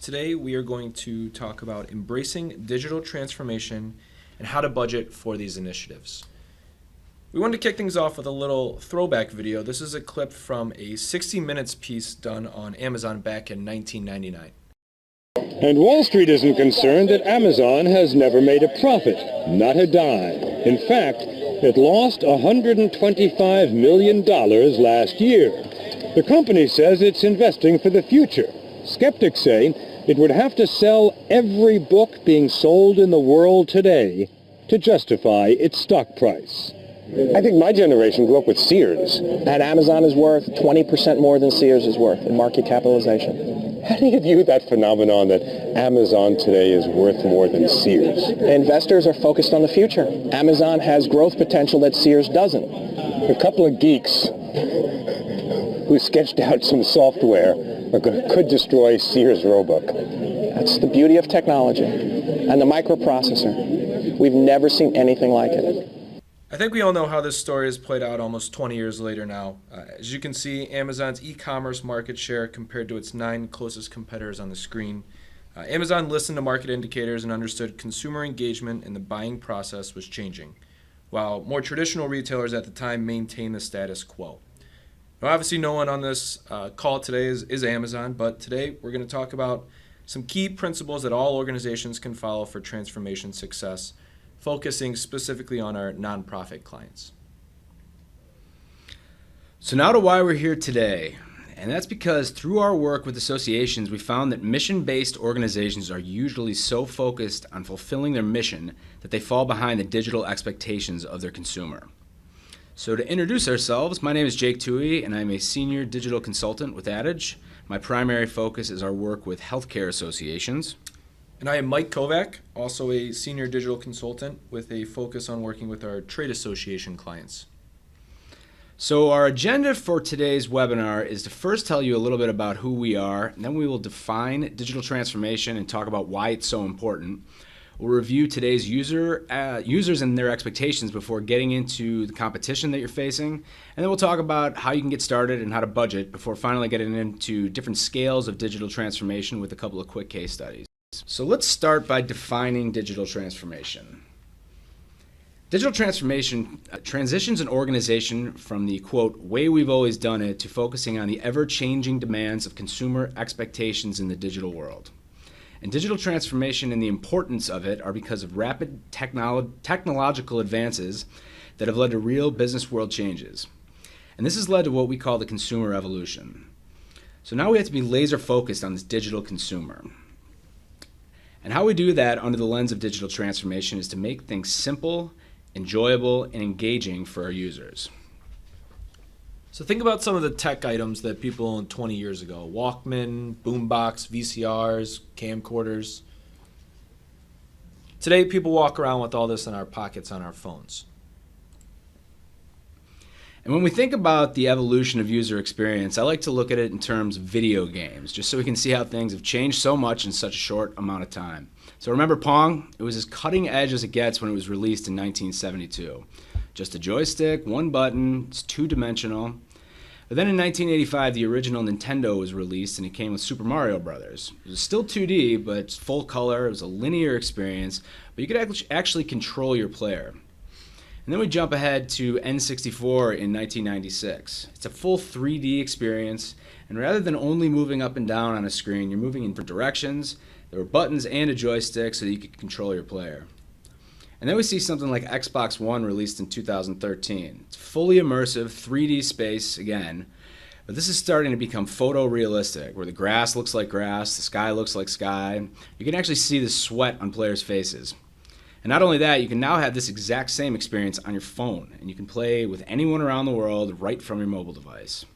Today we are going to talk about embracing digital transformation and how to budget for these initiatives. We wanted to kick things off with a little throwback video. This is a clip from a 60 Minutes piece done on Amazon back in 1999. And Wall Street isn't concerned that Amazon has never made a profit, not a dime. In fact, it lost $125 million last year. The company says it's investing for the future. Skeptics say it would have to sell every book being sold in the world today to justify its stock price. I think my generation grew up with Sears. And Amazon is worth 20% more than Sears is worth in market capitalization. How do you view that phenomenon that Amazon today is worth more than Sears? Investors are focused on the future. Amazon has growth potential that Sears doesn't. A couple of geeks who sketched out some software could destroy Sears Roebuck. That's the beauty of technology and the microprocessor. We've never seen anything like it. I think we all know how this story has played out almost 20 years later now. As you can see, Amazon's e-commerce market share compared to its 9 closest competitors on the screen. Amazon listened to market indicators and understood consumer engagement in the buying process was changing, while more traditional retailers at the time maintained the status quo. Now, obviously, no one on this call today is Amazon, but today we're going to talk about some key principles that all organizations can follow for transformation success, focusing specifically on our nonprofit clients. So now to why we're here today. And that's because through our work with associations, we found that mission-based organizations are usually so focused on fulfilling their mission that they fall behind the digital expectations of their consumer. So to introduce ourselves, my name is Jake Toohey, and I'm a senior digital consultant with Adage. My primary focus is our work with healthcare associations. And I am Mike Kovac, also a senior digital consultant with a focus on working with our trade association clients. So our agenda for today's webinar is to first tell you a little bit about who we are, and then we will define digital transformation and talk about why it's so important. We'll review today's users and their expectations before getting into the competition that you're facing. And then we'll talk about how you can get started and how to budget before finally getting into different scales of digital transformation with a couple of quick case studies. So let's start by defining digital transformation. Digital transformation transitions an organization from the, quote, way we've always done it to focusing on the ever-changing demands of consumer expectations in the digital world. And digital transformation and the importance of it are because of rapid technological advances that have led to real business world changes. And this has led to what we call the consumer evolution. So now we have to be laser focused on this digital consumer. And how we do that under the lens of digital transformation is to make things simple, enjoyable, and engaging for our users. So think about some of the tech items that people owned 20 years ago. Walkman, boombox, VCRs, camcorders. Today, people walk around with all this in our pockets on our phones. And when we think about the evolution of user experience, I like to look at it in terms of video games, just so we can see how things have changed so much in such a short amount of time. So remember Pong? It was as cutting edge as it gets when it was released in 1972. Just a joystick, one button, it's two-dimensional. But then in 1985, the original Nintendo was released, and it came with Super Mario Brothers. It was still 2D, but it's full color. It was a linear experience, but you could actually control your player. And then we jump ahead to N64 in 1996. It's a full 3D experience, and rather than only moving up and down on a screen, you're moving in different directions. There were buttons and a joystick so that you could control your player. And then we see something like Xbox One released in 2013. It's fully immersive, 3D space again, but this is starting to become photorealistic, where the grass looks like grass, the sky looks like sky. You can actually see the sweat on players' faces. And not only that, you can now have this exact same experience on your phone, and you can play with anyone around the world right from your mobile device.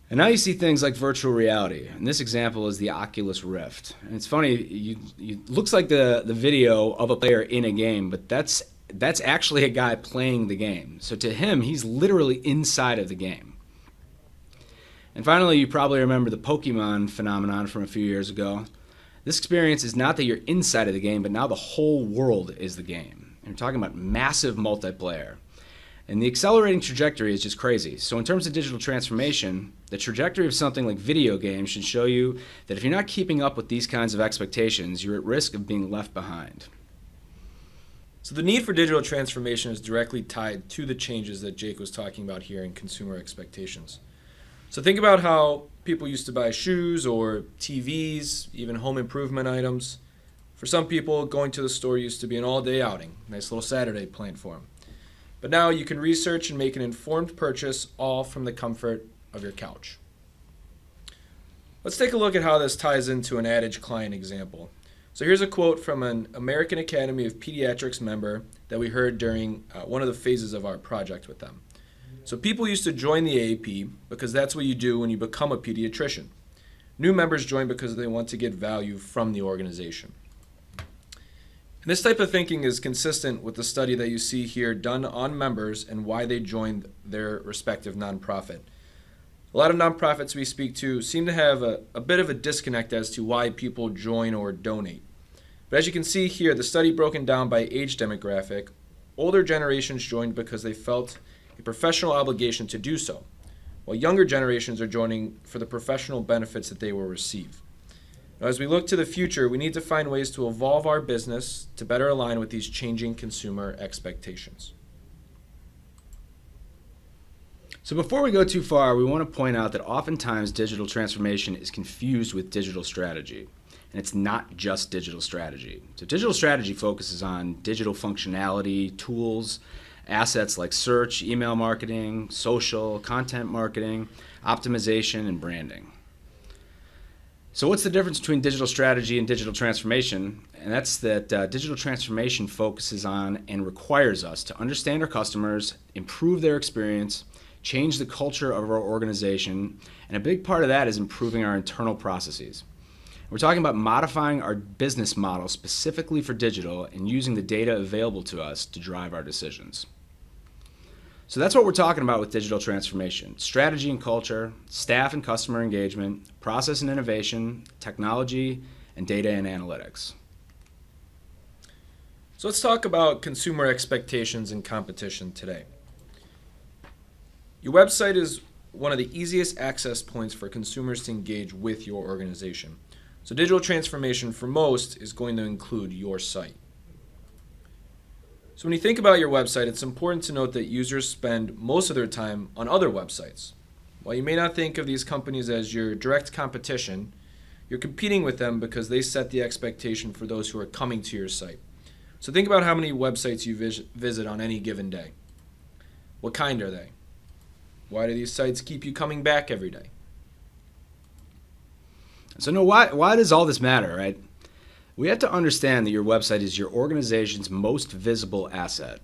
And now you see things like virtual reality. And this example is the Oculus Rift. And it's funny, it looks like the video of a player in a game, but that's actually a guy playing the game. So to him, he's literally inside of the game. And finally, you probably remember the Pokemon phenomenon from a few years ago. This experience is not that you're inside of the game, but now the whole world is the game. And we're talking about massive multiplayer. And the accelerating trajectory is just crazy. So in terms of digital transformation, the trajectory of something like video games should show you that if you're not keeping up with these kinds of expectations, you're at risk of being left behind. So the need for digital transformation is directly tied to the changes that Jake was talking about here in consumer expectations. So think about how people used to buy shoes or TVs, even home improvement items. For some people, going to the store used to be an all-day outing, nice little Saturday plan for them. But now you can research and make an informed purchase all from the comfort of your couch. Let's take a look at how this ties into an Adage client example. So here's a quote from an American Academy of Pediatrics member that we heard during one of the phases of our project with them. So people used to join the AAP because that's what you do when you become a pediatrician. New members join because they want to get value from the organization. And this type of thinking is consistent with the study that you see here done on members and why they joined their respective nonprofit. A lot of nonprofits we speak to seem to have a bit of a disconnect as to why people join or donate. But as you can see here, the study broken down by age demographic, older generations joined because they felt a professional obligation to do so, while younger generations are joining for the professional benefits that they will receive. Now, as we look to the future, we need to find ways to evolve our business to better align with these changing consumer expectations. So before we go too far, we want to point out that oftentimes digital transformation is confused with digital strategy. And it's not just digital strategy. So digital strategy focuses on digital functionality, tools, assets like search, email marketing, social, content marketing, optimization, and branding. So what's the difference between digital strategy and digital transformation? And that's that digital transformation focuses on and requires us to understand our customers, improve their experience, change the culture of our organization, and a big part of that is improving our internal processes. We're talking about modifying our business model specifically for digital and using the data available to us to drive our decisions. So that's what we're talking about with digital transformation: strategy and culture, staff and customer engagement, process and innovation, technology, and data and analytics. So let's talk about consumer expectations and competition today. Your website is one of the easiest access points for consumers to engage with your organization. So digital transformation for most is going to include your site. So when you think about your website, it's important to note that users spend most of their time on other websites. While you may not think of these companies as your direct competition, you're competing with them because they set the expectation for those who are coming to your site. So think about how many websites you visit on any given day. What kind are they? Why do these sites keep you coming back every day? So why does all this matter, right? We have to understand that your website is your organization's most visible asset,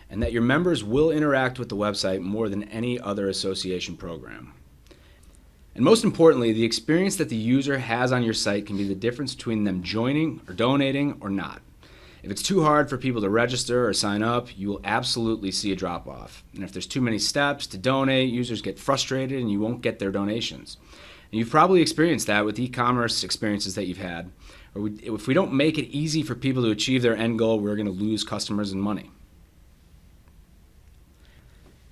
and that your members will interact with the website more than any other association program. And most importantly, the experience that the user has on your site can be the difference between them joining or donating or not. If it's too hard for people to register or sign up, you will absolutely see a drop-off. And if there's too many steps to donate, users get frustrated and you won't get their donations. And you've probably experienced that with e-commerce experiences that you've had. Or if we don't make it easy for people to achieve their end goal, we're going to lose customers and money.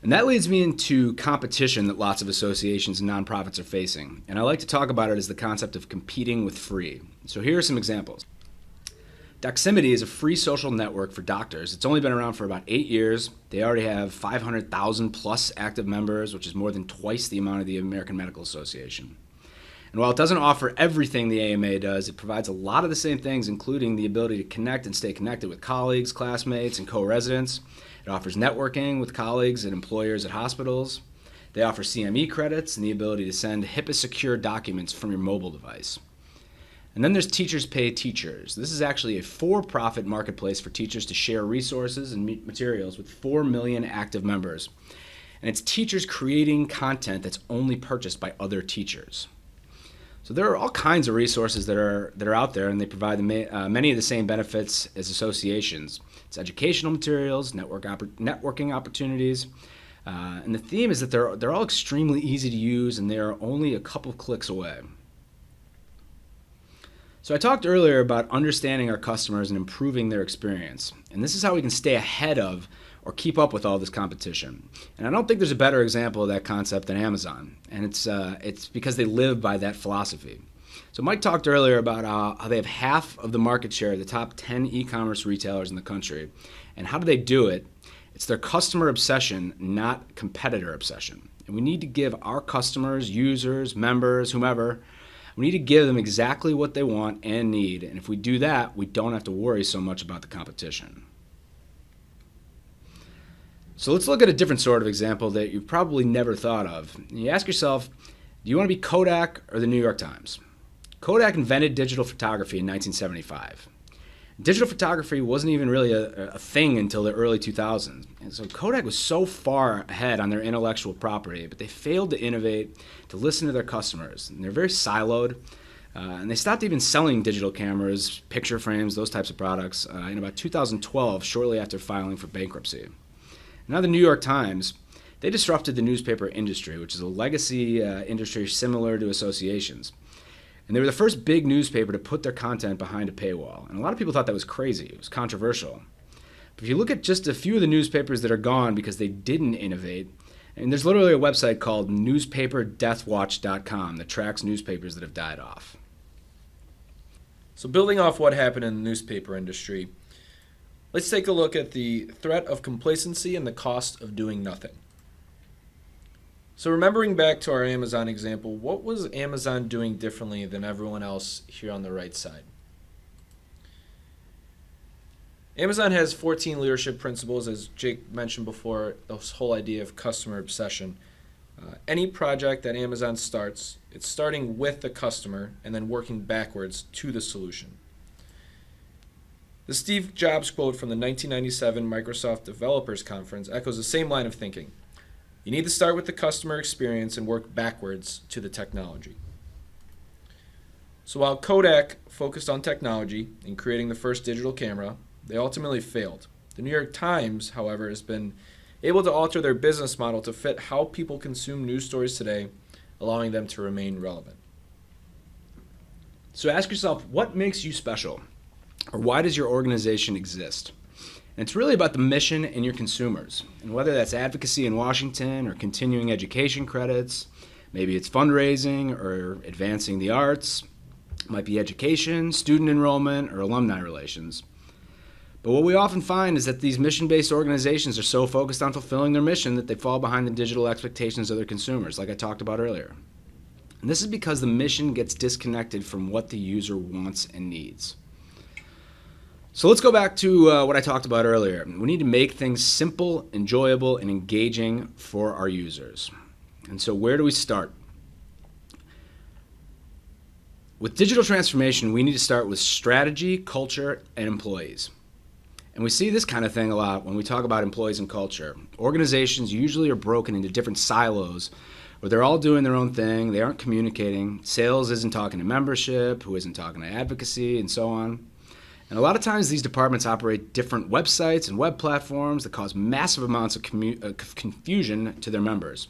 And that leads me into competition that lots of associations and nonprofits are facing. And I like to talk about it as the concept of competing with free. So here are some examples. Doximity is a free social network for doctors. It's only been around for about 8 years. They already have 500,000 plus active members, which is more than twice the amount of the American Medical Association. And while it doesn't offer everything the AMA does, it provides a lot of the same things, including the ability to connect and stay connected with colleagues, classmates, and co-residents. It offers networking with colleagues and employers at hospitals. They offer CME credits and the ability to send HIPAA-secure documents from your mobile device. And then there's Teachers Pay Teachers. This is actually a for-profit marketplace for teachers to share resources and materials with 4 million active members. And it's teachers creating content that's only purchased by other teachers. So there are all kinds of resources that are out there, and they provide many of the same benefits as associations. It's educational materials, networking opportunities, and the theme is that they're all extremely easy to use, and they are only a couple clicks away. So I talked earlier about understanding our customers and improving their experience, and this is how we can stay ahead of or keep up with all this competition. And I don't think there's a better example of that concept than Amazon, and it's because they live by that philosophy. So Mike talked earlier about how they have half of the market share of the top 10 e-commerce retailers in the country. And how do they do it? It's their customer obsession, not competitor obsession. And we need to give our customers, users, members, whomever, we need to give them exactly what they want and need. And if we do that, we don't have to worry so much about the competition. So let's look at a different sort of example that you've probably never thought of. You ask yourself, do you want to be Kodak or the New York Times? Kodak invented digital photography in 1975. Digital photography wasn't even really a thing until the early 2000s. And so Kodak was so far ahead on their intellectual property, but they failed to innovate, to listen to their customers. And they're very siloed. And they stopped even selling digital cameras, picture frames, those types of products in about 2012, shortly after filing for bankruptcy. Now the New York Times, they disrupted the newspaper industry, which is a legacy industry similar to associations. And they were the first big newspaper to put their content behind a paywall. And a lot of people thought that was crazy. It was controversial. But if you look at just a few of the newspapers that are gone because they didn't innovate, and there's literally a website called newspaperdeathwatch.com that tracks newspapers that have died off. So building off what happened in the newspaper industry, let's take a look at the threat of complacency and the cost of doing nothing. So remembering back to our Amazon example, what was Amazon doing differently than everyone else here on the right side? Amazon has 14 leadership principles, as Jake mentioned before, this whole idea of customer obsession. Any project that Amazon starts, it's starting with the customer and then working backwards to the solution. The Steve Jobs quote from the 1997 Microsoft Developers Conference echoes the same line of thinking. You need to start with the customer experience and work backwards to the technology. So while Kodak focused on technology in creating the first digital camera, they ultimately failed. The New York Times, however, has been able to alter their business model to fit how people consume news stories today, allowing them to remain relevant. So ask yourself, what makes you special? Or why does your organization exist? And it's really about the mission and your consumers. And whether that's advocacy in Washington or continuing education credits, maybe it's fundraising or advancing the arts, it might be education, student enrollment, or alumni relations. But what we often find is that these mission-based organizations are so focused on fulfilling their mission that they fall behind the digital expectations of their consumers, like I talked about earlier. And this is because the mission gets disconnected from what the user wants and needs. So let's go back to what I talked about earlier. We need to make things simple, enjoyable, and engaging for our users. And so where do we start? With digital transformation, we need to start with strategy, culture, and employees. And we see this kind of thing a lot when we talk about employees and culture. Organizations usually are broken into different silos where they're all doing their own thing, they aren't communicating, sales isn't talking to membership, who isn't talking to advocacy, and so on. And a lot of times these departments operate different websites and web platforms that cause massive amounts of confusion to their members.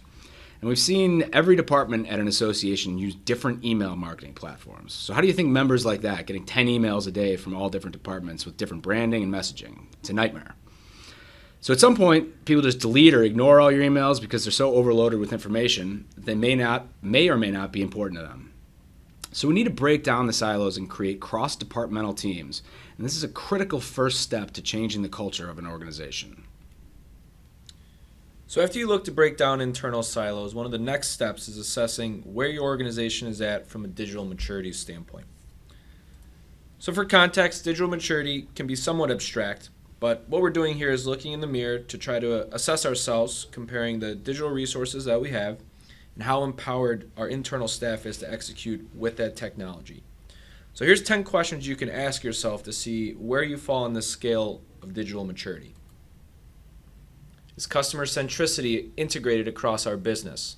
And we've seen every department at an association use different email marketing platforms. So how do you think members like that, getting 10 emails a day from all different departments with different branding and messaging? It's a nightmare. So at some point, people just delete or ignore all your emails because they're so overloaded with information that they may or may not be important to them. So we need to break down the silos and create cross-departmental teams. And this is a critical first step to changing the culture of an organization. So after you look to break down internal silos, one of the next steps is assessing where your organization is at from a digital maturity standpoint. So for context, digital maturity can be somewhat abstract, but what we're doing here is looking in the mirror to try to assess ourselves, comparing the digital resources that we have and how empowered our internal staff is to execute with that technology. So here's 10 questions you can ask yourself to see where you fall on the scale of digital maturity. Is customer centricity integrated across our business?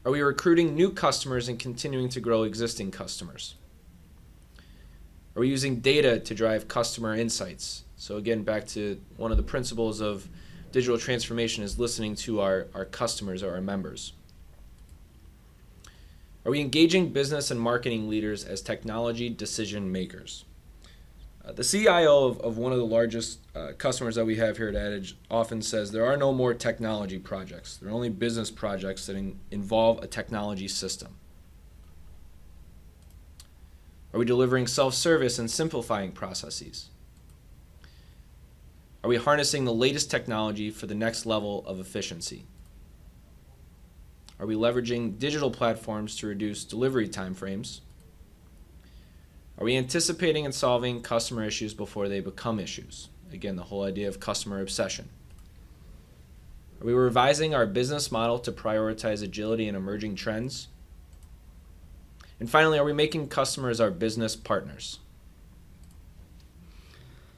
Are we recruiting new customers and continuing to grow existing customers? Are we using data to drive customer insights? So again, back to one of the principles of digital transformation is listening to our customers or our members. Are we engaging business and marketing leaders as technology decision makers? The CIO of one of the largest customers that we have here at Adage often says there are no more technology projects. There are only business projects that involve a technology system. Are we delivering self-service and simplifying processes? Are we harnessing the latest technology for the next level of efficiency? Are we leveraging digital platforms to reduce delivery timeframes? Are we anticipating and solving customer issues before they become issues? Again, the whole idea of customer obsession. Are we revising our business model to prioritize agility and emerging trends? And finally, are we making customers our business partners?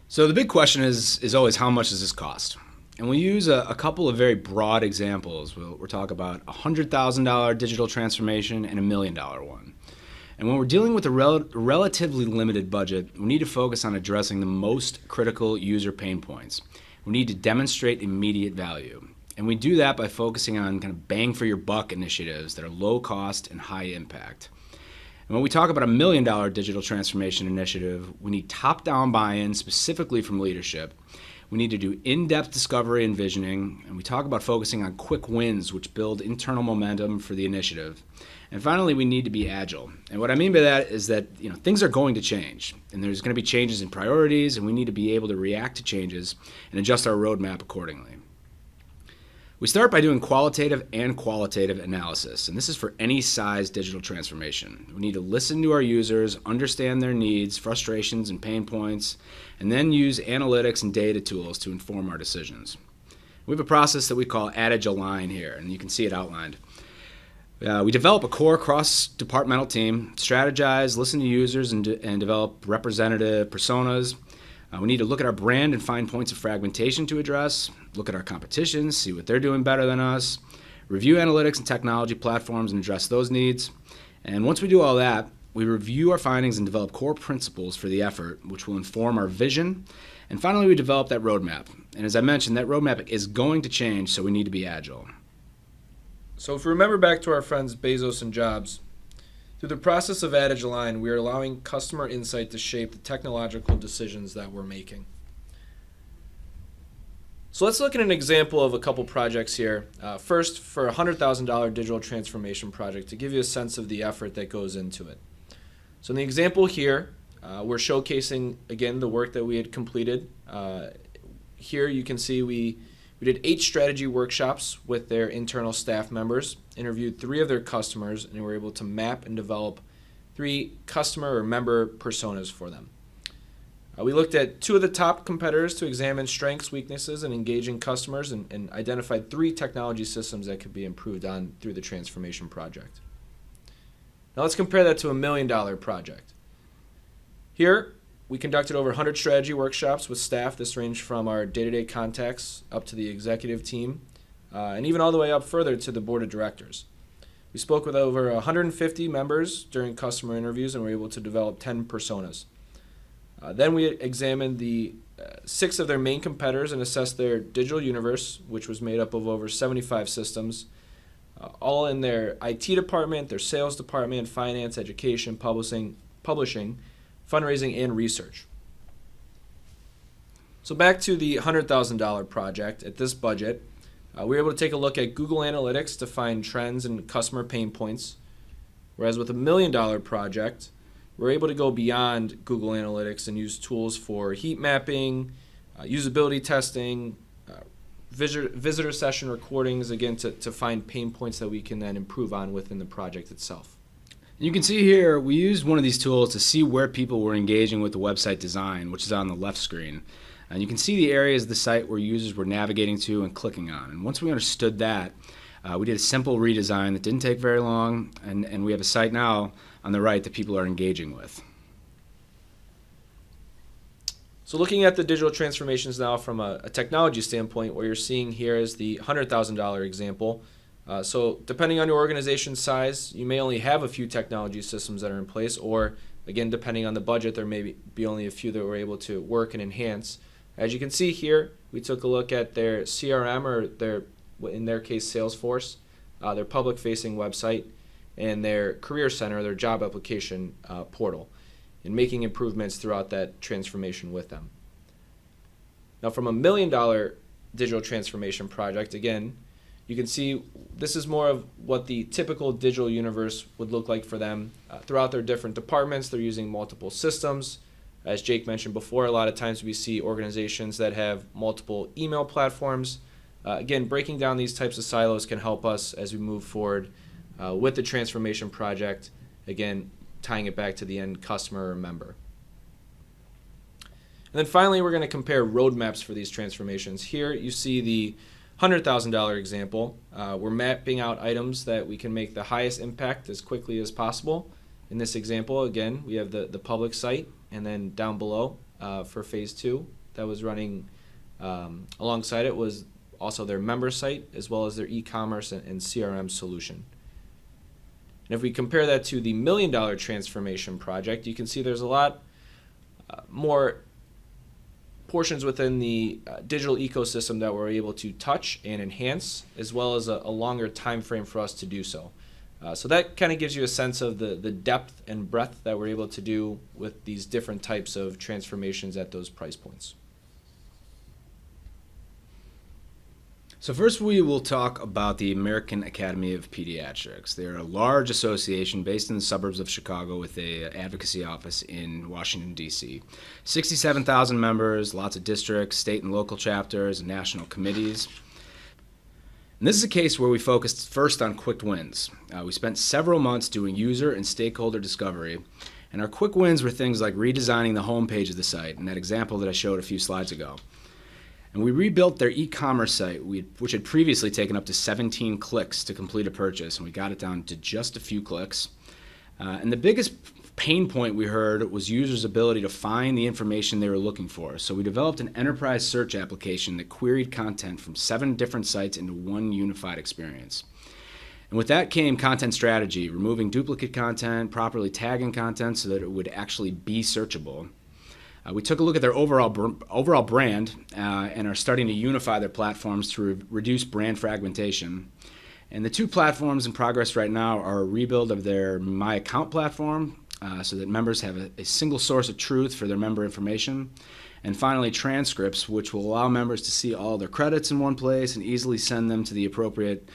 So the big question is always, how much does this cost? And we'll use a couple of very broad examples. We'll talk about a $100,000 digital transformation and $1 million one. And when we're dealing with a relatively limited budget, we need to focus on addressing the most critical user pain points. We need to demonstrate immediate value. And we do that by focusing on kind of bang for your buck initiatives that are low cost and high impact. And when we talk about a $1 million digital transformation initiative, we need top-down buy-in specifically from leadership. We need to do in-depth discovery and visioning, and we talk about focusing on quick wins which build internal momentum for the initiative. And finally, we need to be agile. And what I mean by that is that things are going to change, and there's going to be changes in priorities, and we need to be able to react to changes and adjust our roadmap accordingly. We start by doing qualitative and qualitative analysis, and this is for any size digital transformation. We need to listen to our users, understand their needs, frustrations, and pain points, and then use analytics and data tools to inform our decisions. We have a process that we call Adage Align here, and you can see it outlined. We develop a core cross-departmental team, strategize, listen to users, and develop representative personas. We need to look at our brand and find points of fragmentation to address, look at our competition, see what they're doing better than us, review analytics and technology platforms and address those needs. And once we do all that, we review our findings and develop core principles for the effort, which will inform our vision. And finally, we develop that roadmap. And as I mentioned, that roadmap is going to change, so we need to be agile. So if we remember back to our friends Bezos and Jobs, through the process of Adage Align, we are allowing customer insight to shape the technological decisions that we're making. So let's look at an example of a couple projects here. First, for a $100,000 digital transformation project, to give you a sense of the effort that goes into it. So in the example here, we're showcasing, again, the work that we had completed. Here you can see we did 8 strategy workshops with their internal staff members, interviewed 3 of their customers, and were able to map and develop 3 customer or member personas for them. We looked at 2 of the top competitors to examine strengths, weaknesses, and engaging customers, and identified 3 technology systems that could be improved on through the transformation project. Now let's compare that to a $1 million project. Here, we conducted over 100 strategy workshops with staff. This ranged from our day-to-day contacts up to the executive team, and even all the way up further to the board of directors. We spoke with over 150 members during customer interviews and were able to develop 10 personas. Then we examined the 6 of their main competitors and assessed their digital universe, which was made up of over 75 systems, all in their IT department, their sales department, finance, education, publishing, fundraising, and research. So back to the $100,000 project. At this budget, we were able to take a look at Google Analytics to find trends and customer pain points, whereas with a $1 million project, we're able to go beyond Google Analytics and use tools for heat mapping, usability testing, visitor session recordings, again, to find pain points that we can then improve on within the project itself. You can see here, we used one of these tools to see where people were engaging with the website design, which is on the left screen. And you can see the areas of the site where users were navigating to and clicking on. And once we understood that, we did a simple redesign that didn't take very long, and we have a site now on the right that people are engaging with. So looking at the digital transformations now from a technology standpoint, what you're seeing here is the $100,000 example. So depending on your organization's size, you may only have a few technology systems that are in place, or again, depending on the budget, there may be only a few that we're able to work and enhance. As you can see here, we took a look at their CRM, or their, in their case, Salesforce, their public-facing website, and their career center, their job application portal. and making improvements throughout that transformation with them. Now, from $1 million digital transformation project, again, you can see this is more of what the typical digital universe would look like for them. Throughout their different departments, they're using multiple systems. As Jake mentioned before, a lot of times we see organizations that have multiple email platforms. Again, breaking down these types of silos can help us as we move forward with the transformation project, again, tying it back to the end customer or member. And then finally, we're going to compare roadmaps for these transformations. Here you see the $100,000 example. We're mapping out items that we can make the highest impact as quickly as possible. In this example, again, we have the public site, and then down below for phase 2 that was running alongside it was also their member site as well as their e-commerce and CRM solution. And if we compare that to the $1 million transformation project, you can see there's a lot more portions within the digital ecosystem that we're able to touch and enhance, as well as a longer time frame for us to do so. So that kind of gives you a sense of the depth and breadth that we're able to do with these different types of transformations at those price points. So first we will talk about the American Academy of Pediatrics. They're a large association based in the suburbs of Chicago with an advocacy office in Washington, D.C. 67,000 members, lots of districts, state and local chapters, and national committees. And this is a case where we focused first on quick wins. We spent several months doing user and stakeholder discovery, and our quick wins were things like redesigning the homepage of the site, and that example that I showed a few slides ago. And we rebuilt their e-commerce site, which had previously taken up to 17 clicks to complete a purchase, and we got it down to just a few clicks. And the biggest pain point we heard was users' ability to find the information they were looking for. So we developed an enterprise search application that queried content from 7 different sites into one unified experience. And with that came content strategy, removing duplicate content, properly tagging content so that it would actually be searchable. We took a look at their overall brand and are starting to unify their platforms to reduce brand fragmentation. And the 2 platforms in progress right now are a rebuild of their My Account platform so that members have a single source of truth for their member information. And finally, transcripts, which will allow members to see all their credits in one place and easily send them to the appropriate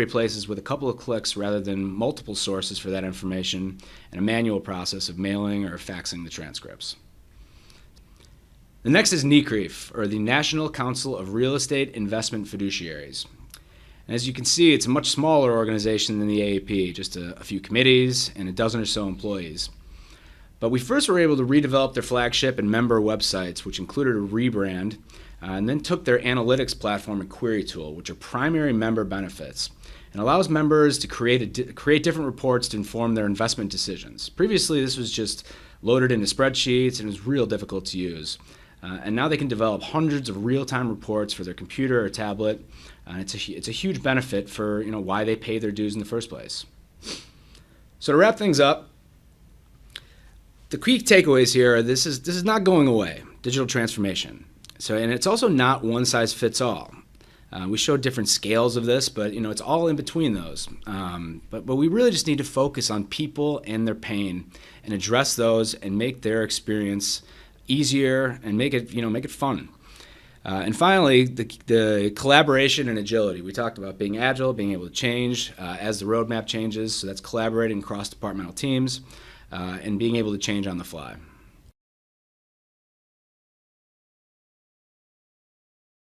places with a couple of clicks rather than multiple sources for that information and a manual process of mailing or faxing the transcripts. The next is NCREIF, or the National Council of Real Estate Investment Fiduciaries. And as you can see, it's a much smaller organization than the AAP, just a few committees and a dozen or so employees. But we first were able to redevelop their flagship and member websites, which included a rebrand, and then took their analytics platform and query tool, which are primary member benefits, and allows members to create different reports to inform their investment decisions. Previously, this was just loaded into spreadsheets and was real difficult to use. And now they can develop hundreds of real-time reports for their computer or tablet. It's a huge benefit for why they pay their dues in the first place. So to wrap things up, the key takeaways here are this is not going away, digital transformation. And it's also not one size fits all. We showed different scales of this, but it's all in between those. But we really just need to focus on people and their pain and address those and make their experience easier and make it fun. And finally, the collaboration and agility. We talked about being agile, being able to change as the roadmap changes. So that's collaborating across departmental teams and being able to change on the fly.